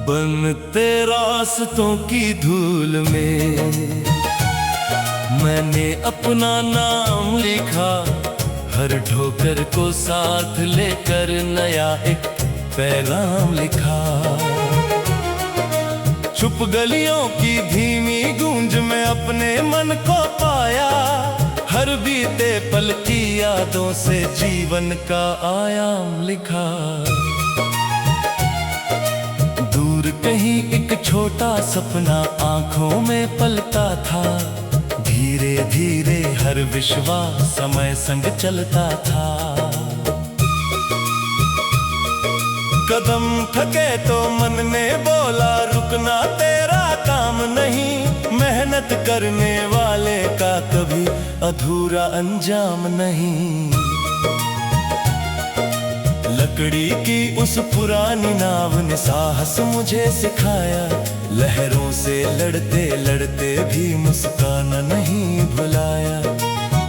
बनते रास्तों की धूल में मैंने अपना नाम लिखा, हर ठोकर को साथ लेकर नया एक पैगाम लिखा। चुप गलियों की धीमी गूंज में अपने मन को पाया, हर बीते पल की यादों से जीवन का आयाम लिखा। दूर कहीं एक छोटा सपना आंखों में पलता था, धीरे धीरे हर विश्वास समय संग चलता था। कदम थके तो मन ने बोला रुकना तेरा काम नहीं, मेहनत करने वाले का कभी अधूरा अंजाम नहीं। लकड़ी की उस पुरानी नाव ने साहस मुझे सिखाया, लहरों से लड़ते लड़ते भी मुस्काना नहीं भुलाया।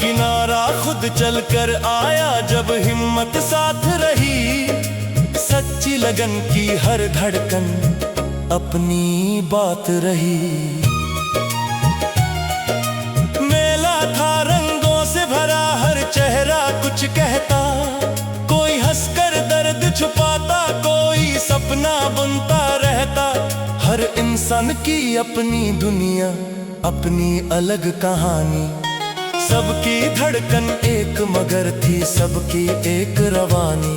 किनारा खुद चलकर आया जब हिम्मत साथ रही, सच्ची लगन की हर धड़कन अपनी बात रही। मेला था रंगों से भरा, हर चेहरा कुछ कहता, कोई हंसकर दर्द छुपाता, कोई सपना बुनता रहता। हर इंसान की अपनी दुनिया, अपनी अलग कहानी, सबकी धड़कन एक मगर थी सबकी एक रवानी।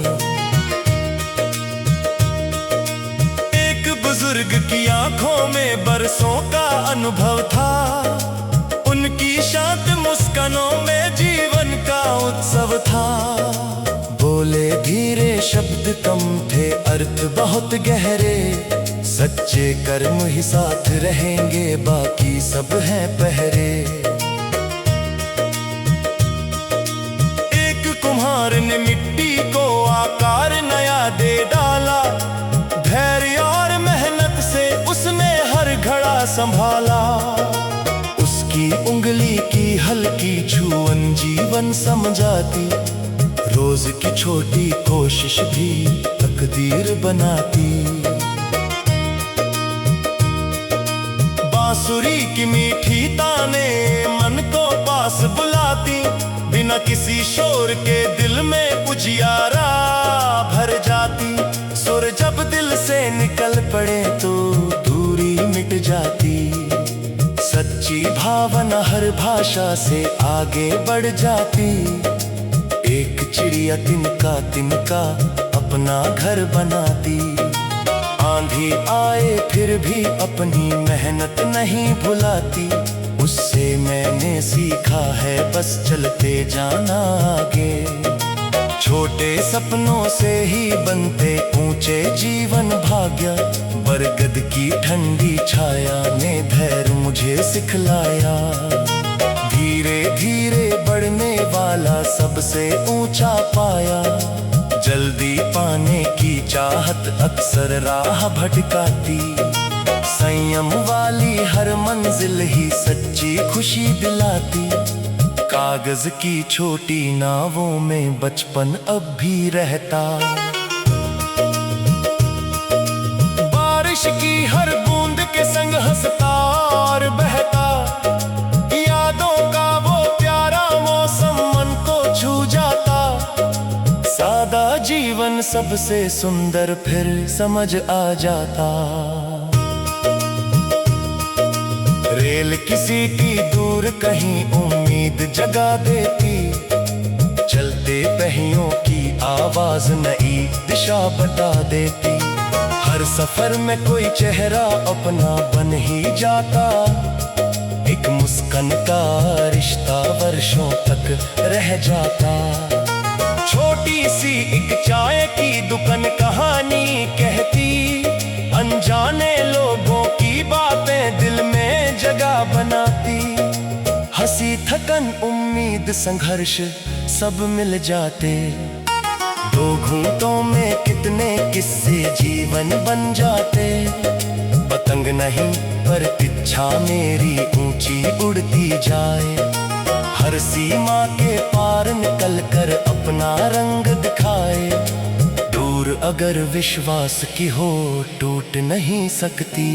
एक बुजुर्ग की आंखों में बरसों का अनुभव था, उनकी शांत मुस्कानों में जीवन का उत्सव था। बोले धीरे शब्द कम थे, अर्थ बहुत गहरे, सच्चे कर्म ही साथ रहेंगे, बाकी सब हैं पहरे। एक कुम्हार ने मिट्टी को आकार नया दे डाला, धैर्य और मेहनत से उसने हर घड़ा संभाला। उसकी उंगली की हल्की छुअन जीवन समझाती, रोज की छोटी कोशिश भी तकदीर बनाती। बांसुरी की मीठी ताने मन को पास बुलाती, बिना किसी शोर के दिल में उजियारा भर जाती। सुर जब दिल से निकल पड़े तो दूरी मिट जाती, सच्ची भावना हर भाषा से आगे बढ़ जाती। एक चिड़िया तिनका तिनका अपना घर बनाती, आंधी आए फिर भी अपनी मेहनत नहीं भुलाती। उससे मैंने सीखा है बस चलते जाना आगे, छोटे सपनों से ही बनते ऊंचे जीवन भाग्य। बरगद की ठंडी छाया ने धैर्य मुझे सिखलाया, धीरे धीरे बढ़ने वाला सबसे ऊंचा पाया। जल्दी पाने की चाहत अक्सर राह भटकाती, संयम वाली हर मंजिल ही सच्ची खुशी दिलाती। कागज की छोटी नावों में बचपन अब भी रहता, बारिश की हर बूंद के संग हंसता और बहता। यादों का वो प्यारा मौसम मन को छू जाता, सादा जीवन सबसे सुंदर फिर समझ आ जाता। रेल किसी की दूर कहीं उम्मीद जगा देती, चलते पहियों की आवाज नई दिशा बता देती। हर सफर में कोई चेहरा अपना बन ही जाता, एक मुस्कान का रिश्ता वर्षों तक रह जाता। छोटी सी एक चाय की दुकान कहानी कहती, अनजाने लोगों की बातें दिल में जगह बनाती। हंसी थकन उम्मीद संघर्ष सब मिल जाते, दो घूंटों में कितने किस्से जीवन बन जाते। पतंग नहीं पर इच्छा मेरी ऊंची उड़ती जाए, हर सीमा के पार निकल कर अपना रंग दिखाए। दूर अगर विश्वास की हो टूट नहीं सकती।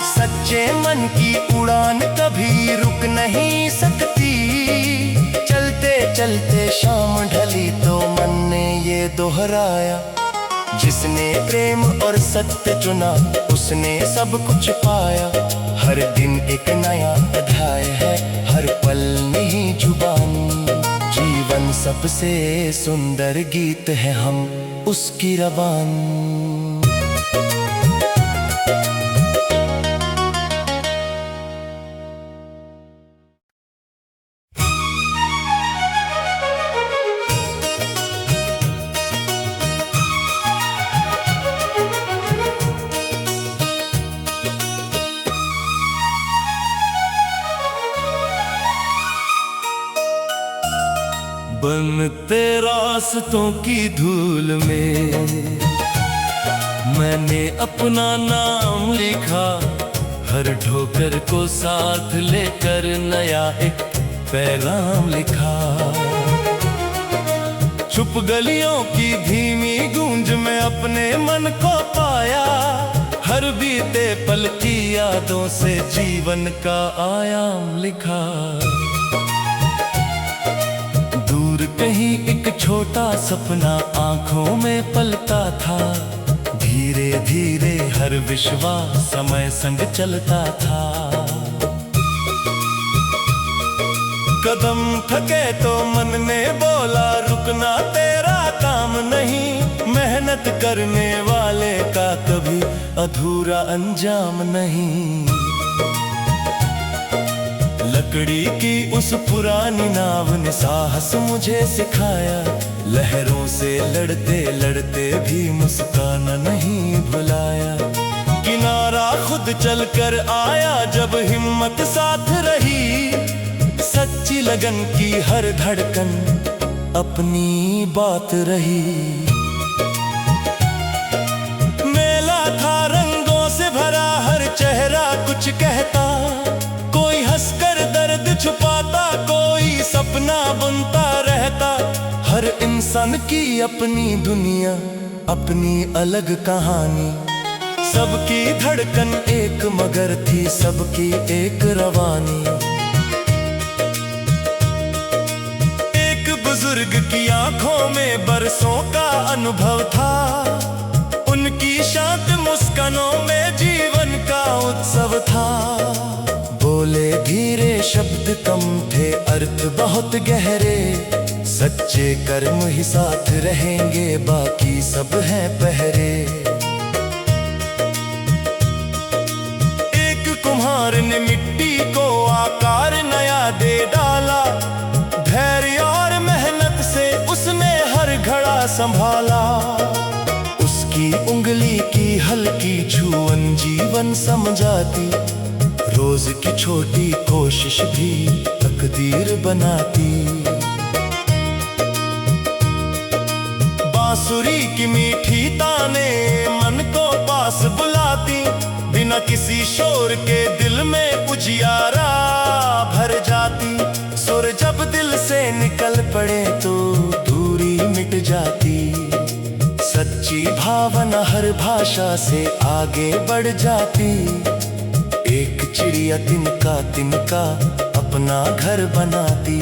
सच्चे मन की उड़ान कभी रुक नहीं सकती। चलते चलते शाम ढली तो मन ने ये दोहराया, जिसने प्रेम और सत्य चुना उसने सब कुछ पाया। हर दिन एक नया अध्याय है, हर पल नई जुबानी। जीवन सबसे सुंदर गीत है, हम उसकी रवानी। बनते रास्तों की धूल में मैंने अपना नाम लिखा। हर ठोकर को साथ लेकर नया एक पैगाम लिखा। चुप गलियों की धीमी गूंज में अपने मन को पाया। हर बीते पल की यादों से जीवन का आयाम लिखा। कहीं एक छोटा सपना आंखों में पलता था। धीरे धीरे हर विश्वास समय संग चलता था। कदम थके तो मन ने बोला रुकना तेरा काम नहीं। मेहनत करने वाले का कभी अधूरा अंजाम नहीं। लकड़ी की उस पुरानी नाव ने साहस मुझे सिखाया। लहरों से लड़ते लड़ते भी मुस्काना नहीं भुलाया। किनारा खुद चलकर आया जब हिम्मत साथ रही। सच्ची लगन की हर धड़कन अपनी बात रही। मेला था रंगों से भरा, हर चेहरा कुछ कहता। कोई हंसकर दर्द छुपाता, कोई सपना बुनता रहता। हर इंसान की अपनी दुनिया, अपनी अलग कहानी। सबकी धड़कन एक मगर थी, सबकी एक रवानी। एक बुजुर्ग की आंखों में बरसों का अनुभव था। उनकी शांत मुस्कानों में जीवन का उत्सव था। बोले धीरे शब्द कम थे, अर्थ बहुत गहरे। सच्चे कर्म ही साथ रहेंगे, बाकी सब हैं पहरे। एक कुम्हार ने मिट्टी को आकार नया दे डाला। धैर्य और मेहनत से उसने हर घड़ा संभाला। उसकी उंगली की हल्की छुअन जीवन समझाती। रोज की छोटी कोशिश भी तकदीर बनाती। बांसुरी की मीठी ताने मन को पास बुलाती। बिना किसी शोर के दिल में उजियारा भर जाती। सुर जब दिल से निकल पड़े तो दूरी मिट जाती। सच्ची भावना हर भाषा से आगे बढ़ जाती। एक चिड़िया तिनका तिनका अपना घर बनाती।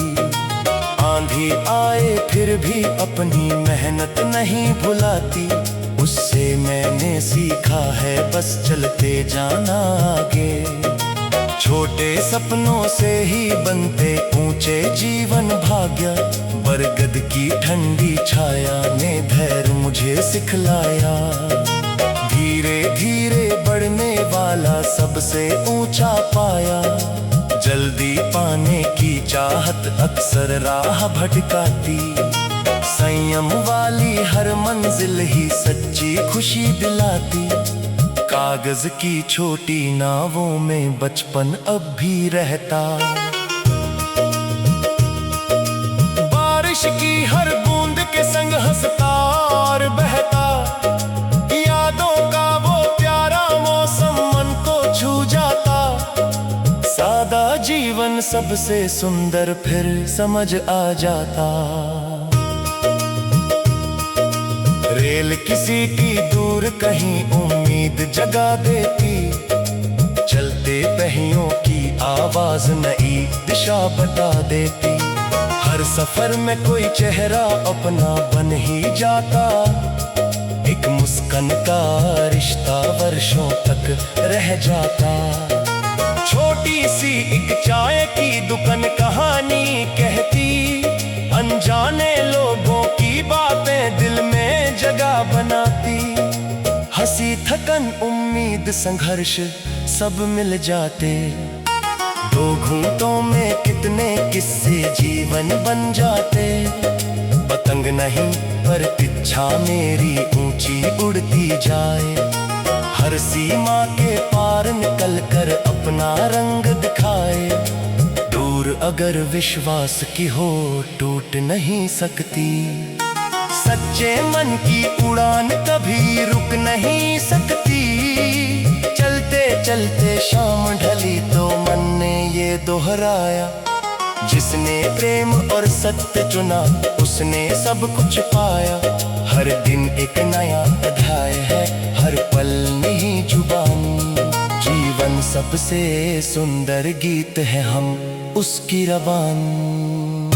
आंधी आए फिर भी अपनी मेहनत नहीं भुलाती। उससे मैंने सीखा है बस चलते जाना आगे। छोटे सपनों से ही बनते ऊंचे जीवन भाग्य। बरगद की ठंडी छाया ने धैर्य मुझे सिखलाया। धीरे धीरे बढ़ने वाला सबसे ऊंचा पाया। जल्दी पाने की चाहत अक्सर राह भटकाती। संयम वाली हर मंजिल ही सच्ची खुशी दिलाती। कागज की छोटी नावों में बचपन अब भी रहता। बारिश की हर बूंद के संग हंसता और बहता। यादों का वो प्यारा मौसम मन को छू जाता। सादा जीवन सबसे सुंदर फिर समझ आ जाता। रेल किसी की दूर कहीं उम्मीद जगा देती, चलते पहियों की आवाज नई दिशा बता देती। हर सफर में कोई चेहरा अपना बन ही जाता, एक मुस्कान का रिश्ता वर्षों तक रह जाता। छोटी सी एक चाय की दुकान कहानी कहती, अनजाने लोगों की बातें दिल में जगह बनाती। हंसी थकन उम्मीद संघर्ष सब मिल जाते, दो घूंटों में कितने किस्से जीवन बन जाते। पतंग नहीं पर इच्छा मेरी ऊंची उड़ती जाए, हर सीमा के पार निकल कर अपना रंग दिखाए। दूर अगर विश्वास की हो टूट नहीं सकती, सच्चे मन की उड़ान कभी रुक नहीं सकती। चलते चलते शाम ढली तो मन ने ये दोहराया, जिसने प्रेम और सत्य चुना उसने सब कुछ पाया। हर दिन एक नया अध्याय है, हर पल नई जुबानी। जीवन सबसे सुंदर गीत है, हम उसकी रवानी।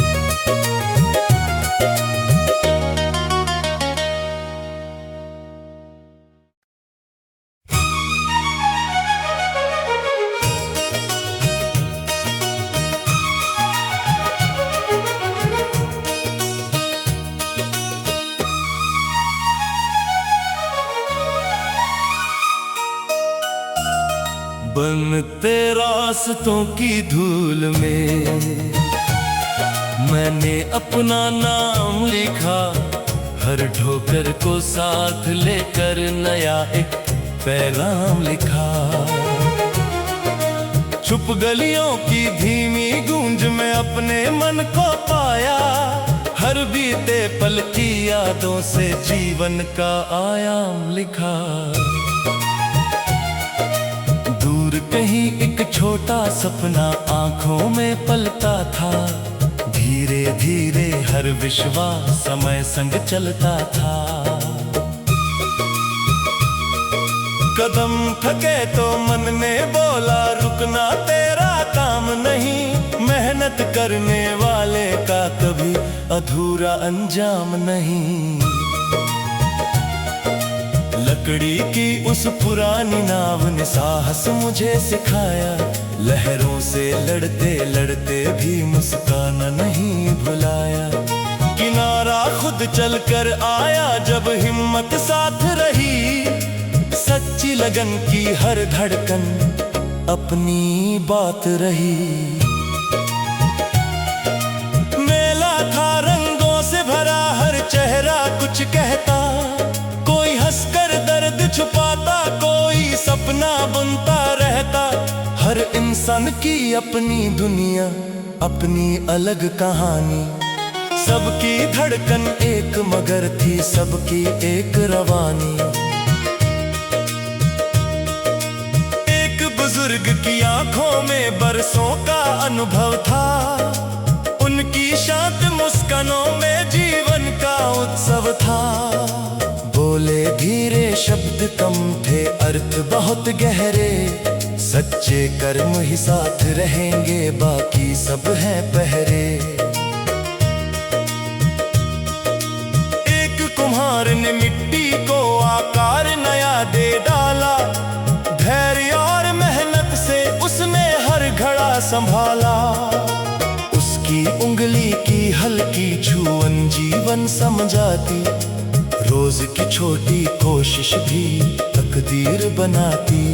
बनते रास्तों की धूल में मैंने अपना नाम लिखा, हर ठोकर को साथ लेकर नया एक पैगाम लिखा। चुप गलियों की धीमी गूंज में अपने मन को पाया, हर बीते पल की यादों से जीवन का आयाम लिखा। कहीं एक छोटा सपना आंखों में पलता था, धीरे धीरे हर विश्वास समय संग चलता था। कदम थके तो मन ने बोला रुकना तेरा काम नहीं, मेहनत करने वाले का कभी अधूरा अंजाम नहीं। लकड़ी की उस पुरानी नाव ने साहस मुझे सिखाया, लहरों से लड़ते लड़ते भी मुस्काना नहीं भुलाया। किनारा खुद चलकर आया जब हिम्मत साथ रही, सच्ची लगन की हर धड़कन अपनी बात रही। मेला था रंगों से भरा, हर चेहरा कुछ कहता, कोई हंसकर दर्द छुपाता, कोई सपना बुनता रहता। हर इंसान की अपनी दुनिया, अपनी अलग कहानी। सबकी धड़कन एक मगर थी, सबकी एक रवानी। एक बुजुर्ग की आंखों में बरसों का अनुभव था, उनकी शांत मुस्कानों में जीवन का उत्सव था। बोले धीरे शब्द कम थे, अर्थ बहुत गहरे, सच्चे कर्म ही साथ रहेंगे, बाकी सब हैं पहरे। एक कुम्हार ने मिट्टी को आकार नया दे डाला, धैर्य और मेहनत से उसने हर घड़ा संभाला। उसकी उंगली की हल्की छुअन जीवन समझाती, रोज की छोटी कोशिश भी तकदीर बनाती।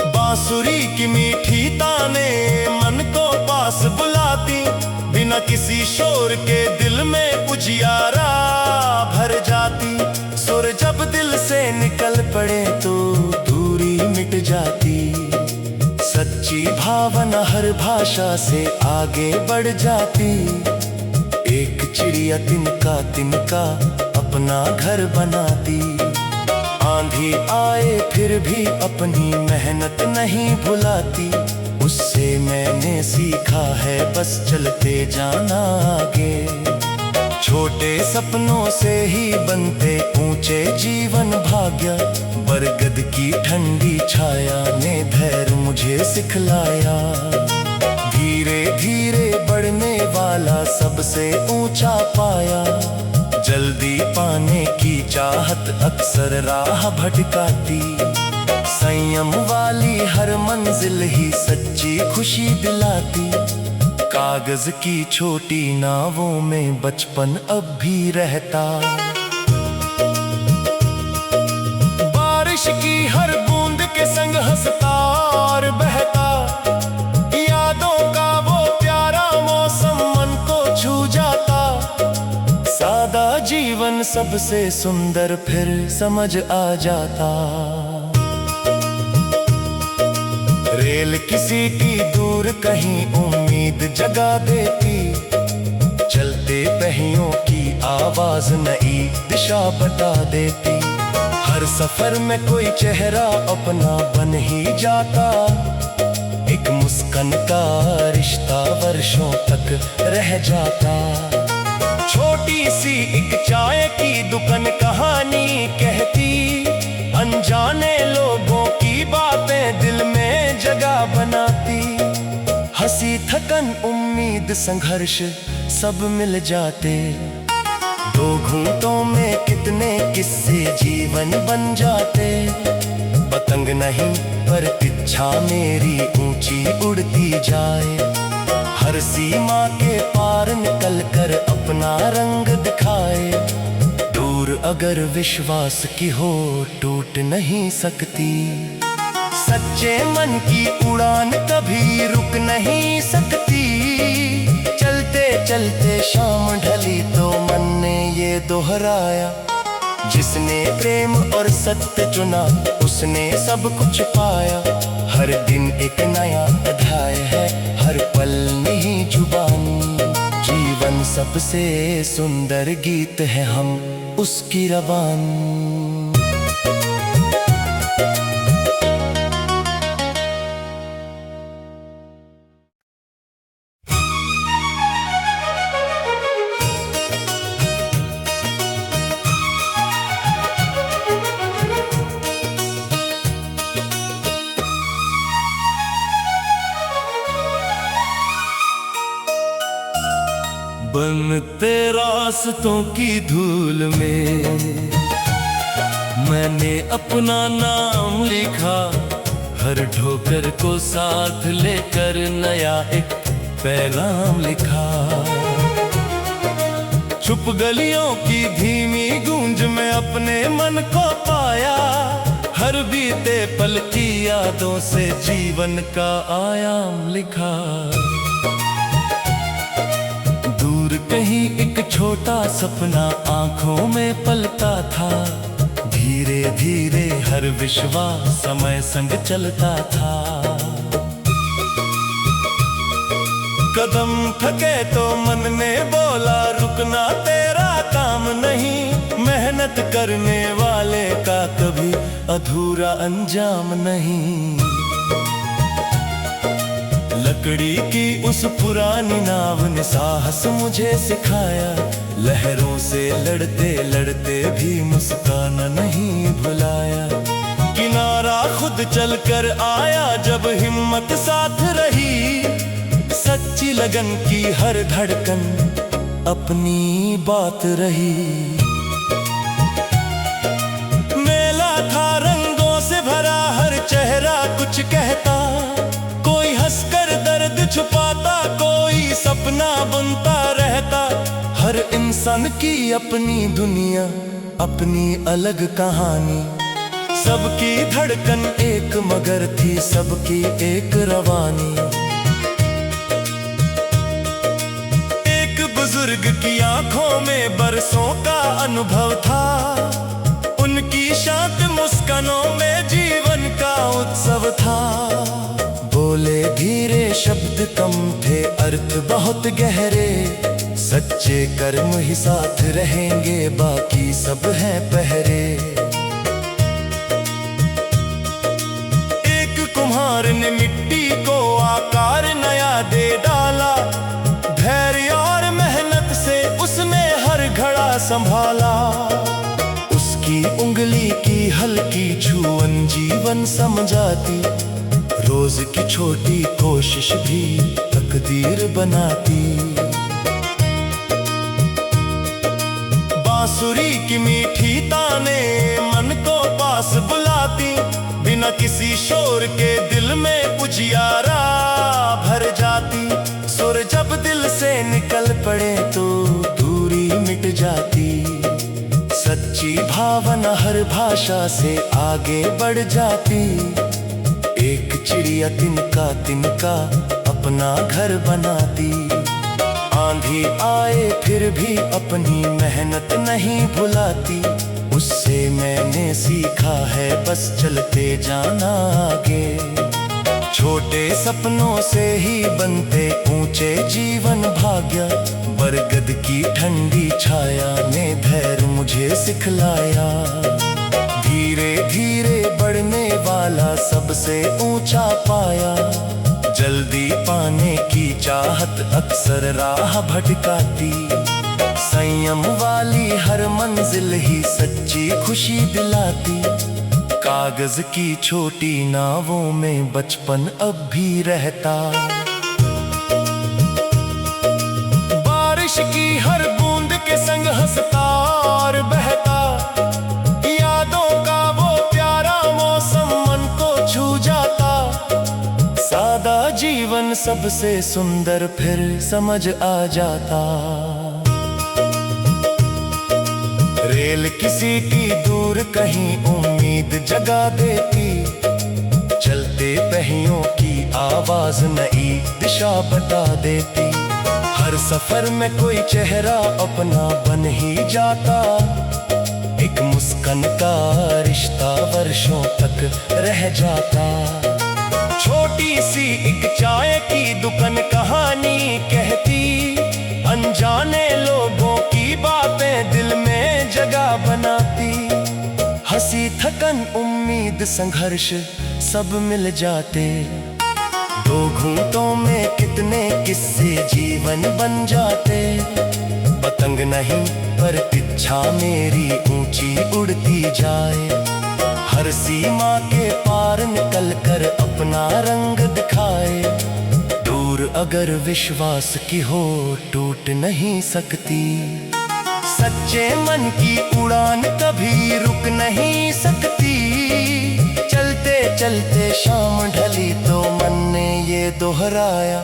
बांसुरी की मीठी ताने मन को पास बुलाती, बिना किसी शोर के दिल में उजियारा भर जाती। सुर जब दिल से निकल पड़े तो दूरी मिट जाती, सच्ची भावना हर भाषा से आगे बढ़ जाती। एक चिड़िया तिनका अपना घर बनाती, आंधी आए फिर भी अपनी मेहनत नहीं भुलाती। उससे मैंने सीखा है बस चलते जाना आगे, छोटे सपनों से ही बनते ऊंचे जीवन भाग्य। बरगद की ठंडी छाया ने धैर्य मुझे सिखलाया। धीरे धीरे बढ़ने वाला सबसे ऊंचा पाया। जल्दी पाने की चाहत अक्सर राह भटकाती। संयम वाली हर मंजिल ही सच्ची खुशी दिलाती। कागज की छोटी नावों में बचपन अब भी रहता। बारिश की हर बूंद के संग हंसता और बहता। यादों का वो प्यारा मौसम मन को छू जाता। सादा जीवन सबसे सुंदर फिर समझ आ जाता। रेल किसी की दूर कहीं उम्मीद जगा देती। चलते पहियों की आवाज नई दिशा बता देती। हर सफर में कोई चेहरा अपना बन ही जाता। एक मुस्कान का रिश्ता वर्षों तक रह जाता। छोटी सी एक चाय की दुकान कहानी कहती। अनजाने लोगों की बातें दिल में जगह बनाती। हंसी थकन उम्मीद संघर्ष सब मिल जाते। दो घूंटों में कितने किस्से जीवन बन जाते। पतंग नहीं पर इच्छा मेरी ऊंची उड़ती जाए। हर सीमा के पार निकल कर अपना रंग दिखाए। दूर अगर विश्वास की हो टूट नहीं सकती। सच्चे मन की उड़ान कभी रुक नहीं सकती। चलते चलते शाम ढली तो मन ने ये दोहराया। जिसने प्रेम और सत्य चुना उसने सब कुछ पाया। हर दिन एक नया अध्याय है, हर पल नई जुबानी। जीवन सबसे सुंदर गीत है, हम उसकी रवानी। बनते रास्तों की धूल में मैंने अपना नाम लिखा। हर ठोकर को साथ लेकर नया एक पैगाम लिखा। चुप गलियों की धीमी गूंज में अपने मन को पाया। हर बीते पल की यादों से जीवन का आयाम लिखा। कहीं एक छोटा सपना आंखों में पलता था। धीरे धीरे हर विश्वास समय संग चलता था। कदम थके तो मन ने बोला रुकना तेरा काम नहीं। मेहनत करने वाले का कभी अधूरा अंजाम नहीं। लकड़ी की उस पुरानी नाव ने साहस मुझे सिखाया। लहरों से लड़ते लड़ते भी मुस्काना नहीं भुलाया। किनारा खुद चलकर आया जब हिम्मत साथ रही। सच्ची लगन की हर धड़कन अपनी बात रही। मेला था रंगों से भरा, हर चेहरा कुछ कहता। कोई हंसकर दर्द छुपाता, कोई सपना बुनता रहता। हर इंसान की अपनी दुनिया, अपनी अलग कहानी। सबकी धड़कन एक मगर थी, सबकी एक रवानी। एक बुजुर्ग की आंखों में बरसों का अनुभव था। उनकी शांत मुस्कानों में जीवन का उत्सव था। बोले धीरे शब्द कम थे, अर्थ बहुत गहरे। सच्चे कर्म ही साथ रहेंगे, बाकी सब हैं पहरे। एक कुम्हार ने मिट्टी को आकार नया दे डाला। धैर्य और मेहनत से उसने हर बड़ा संभाला। उसकी उंगली की हल्की छुअन जीवन समझाती, रोज की छोटी कोशिश भी तकदीर बनाती। बांसुरी की मीठी ताने मन को पास बुलाती, बिना किसी शोर के दिल में उजियारा भर जाती। सुर जब दिल से निकल पड़े तो दूरी मिट जाती, सच्ची भावना हर भाषा से आगे बढ़ जाती। एक चिड़िया तिनका तिनका अपना घर बनाती, आंधी आए फिर भी अपनी मेहनत नहीं भुलाती। उससे मैंने सीखा है बस चलते जाना आगे, छोटे सपनों से ही बनते ऊंचे जीवन भाग्य। बरगद की ठंडी छाया ने धैर्य मुझे सिखलाया, धीरे धीरे बढ़ने वाला सबसे ऊंचा पाया। जल्दी पाने की चाहत अक्सर राह भटकाती, संयम वाली हर मंजिल ही सच्ची खुशी दिलाती। कागज की छोटी नावों में बचपन अब भी रहता, बारिश की हर बूंद के संग हंसता और बहता। यादों का वो प्यारा मौसम मन को छू जाता, सादा जीवन सबसे सुंदर फिर समझ आ जाता। रेल किसी की दूर कहीं उम्मीद जगा देती, चलते पहियों की आवाज नई दिशा बता देती। हर सफर में कोई चेहरा अपना बन ही जाता, एक मुस्कान का रिश्ता वर्षों तक रह जाता। छोटी सी एक चाय की दुकान कहानी कहती, अनजाने लोगों की बातें दिल में जगह बनाती। हंसी थकन उम्मीद संघर्ष सब मिल जाते, दो घूंटों में कितने किस्से जीवन बन जाते। पतंग नहीं पर इच्छा मेरी ऊंची उड़ती जाए, हर सीमा के पार निकल कर अपना रंग दिखाए। दूर अगर विश्वास की हो टूट नहीं सकती, सच्चे मन की उड़ान कभी रुक नहीं सकती। चलते चलते शाम ढली तो मन ने ये दोहराया,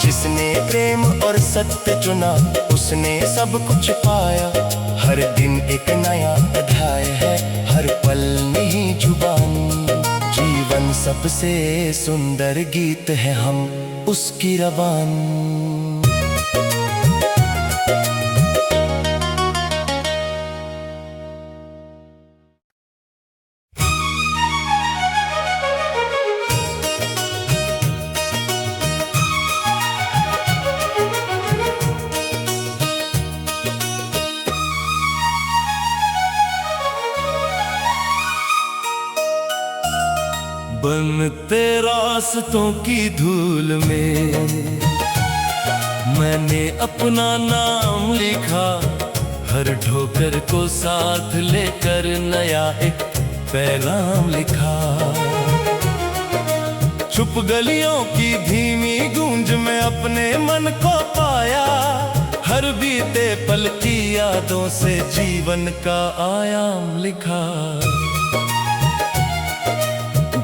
जिसने प्रेम और सत्य चुना उसने सब कुछ पाया। हर दिन एक नया अध्याय है, हर पल नई जुबानी। जीवन सबसे सुंदर गीत है, हम उसकी रवानी। बनते रास्तों की धूल में मैंने अपना नाम लिखा, हर ठोकर को साथ लेकर नया एक पैगाम लिखा। चुप गलियों की धीमी गूंज में अपने मन को पाया, हर बीते पल की यादों से जीवन का आयाम लिखा।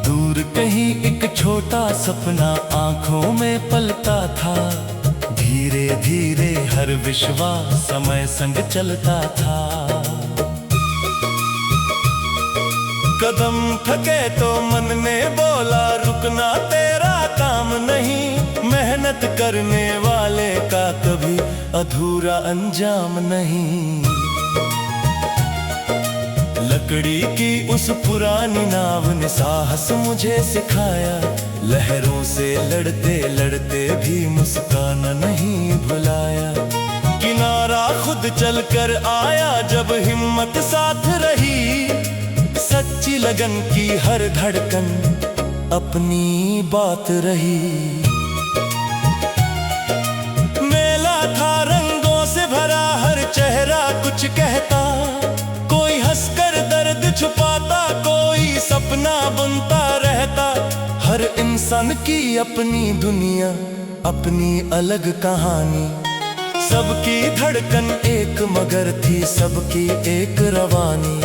दूर कहीं एक छोटा सपना आंखों में पलता था, धीरे धीरे हर विश्वास समय संग चलता था। कदम थके तो मन ने बोला रुकना तेरा काम नहीं, मेहनत करने वाले का कभी अधूरा अंजाम नहीं। लकड़ी की उस पुरानी नाव ने साहस मुझे सिखाया, लहरों से लड़ते लड़ते भी मुस्काना नहीं भुलाया। किनारा खुद चलकर आया जब हिम्मत साथ रही, सच्ची लगन की हर धड़कन अपनी बात रही। मेला था रंगों से भरा, हर चेहरा सच कहता, कोई हंसकर दर्द छुपाता, कोई सपना बुनता रहता। हर इंसान की अपनी दुनिया, अपनी अलग कहानी। सबकी धड़कन एक मगर थी, सबकी एक रवानी।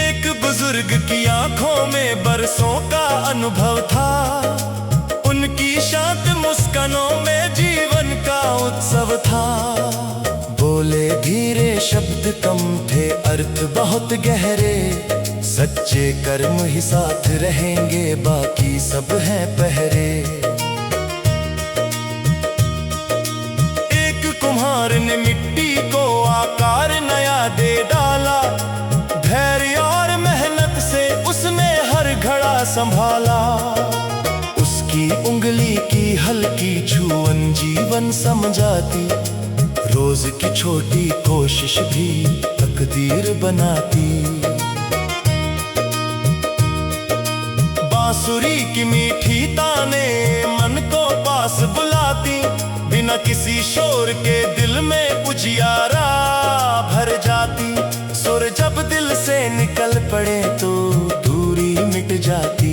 एक बुजुर्ग की आंखों में बरसों का अनुभव था, उनकी शांत मुस्कानों में जीवन का उत्सव था। बोले धीरे शब्द कम थे, अर्थ बहुत गहरे। सच्चे कर्म ही साथ रहेंगे, बाकी सब हैं पहरे। एक कुम्हार ने मिट्टी को आकार नया दे डाला, धैर्य और मेहनत से उसने हर घड़ा संभाला। उसकी उंगली की हल्की छुअन जीवन समझाती, रोज की छोटी कोशिश भी तकदीर बनाती। बांसुरी की मीठी ताने मन को पास बुलाती, बिना किसी शोर के दिल में उजियारा भर जाती। सुर जब दिल से निकल पड़े तो दूरी मिट जाती।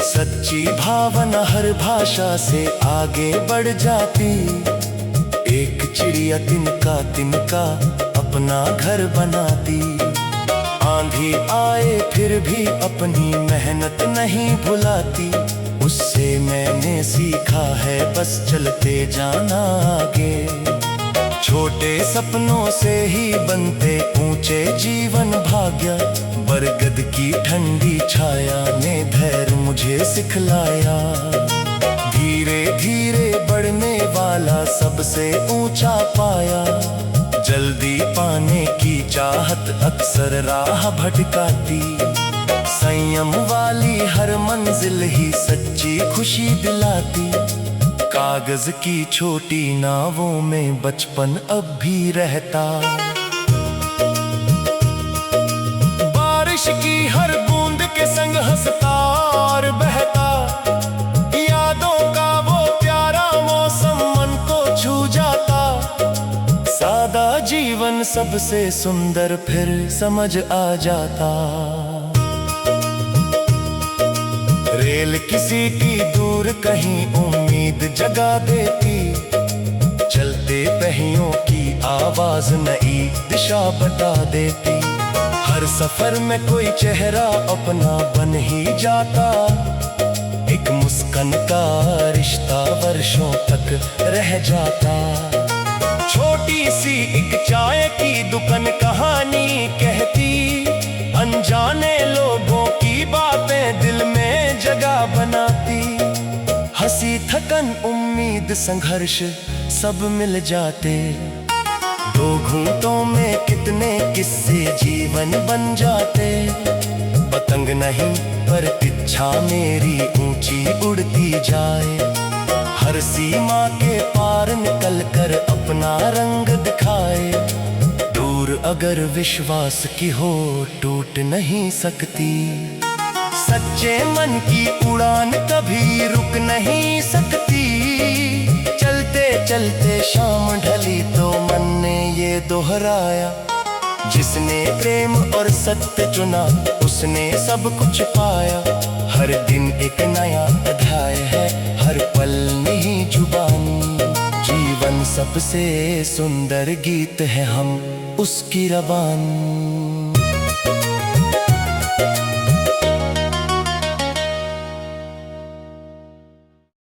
सच्ची भावना हर भाषा से आगे बढ़ जाती। एक चिड़िया तिनका तिनका अपना घर बनाती। आंधी आए फिर भी अपनी मेहनत नहीं भुलाती। उससे मैंने सीखा है बस चलते जाना आगे। छोटे सपनों से ही बनते ऊंचे जीवन भाग्य। बरगद की ठंडी छाया ने धैर्य मुझे सिखलाया। धीरे धीरे बढ़ने वाला सबसे ऊंचा पाया। जल्दी पाने की चाहत अक्सर राह भटकाती। संयम वाली हर मंजिल ही सच्ची खुशी दिलाती। कागज की छोटी नावों में बचपन अब भी रहता। बारिश की हर बूंद के संग हंसता और बहता। यादों का वो प्यारा मौसम मन को छू जाता। सादा जीवन सबसे सुंदर फिर समझ आ जाता। रेल किसी की दूर कहीं उम्मीद जगा देती। चलते पहियों की आवाज नई दिशा बता देती। हर सफर में कोई चेहरा अपना बन ही जाता। एक मुस्कान का रिश्ता वर्षों तक रह जाता। छोटी सी एक चाय की दुकान कहानी कहती। अनजाने लोगों की बातें दिल में जगह बनाती। हंसी थकन उम्मीद संघर्ष सब मिल जाते। दो घूंटों में कितने किस्से जीवन बन जाते। पतंग नहीं पर इच्छा मेरी ऊंची उड़ती जाए। हर सीमा के पार निकल कर अपना रंग दिखाए। दूर अगर विश्वास की हो टूट नहीं सकती। सच्चे मन की उड़ान कभी रुक नहीं सकती। चलते चलते शाम ढली तो मन ने ये दोहराया। जिसने प्रेम और सत्य चुना उसने सब कुछ पाया। हर दिन एक नया अध्याय है, हर पल नई जुबानी। जीवन सबसे सुंदर गीत है, हम उसकी रवानी।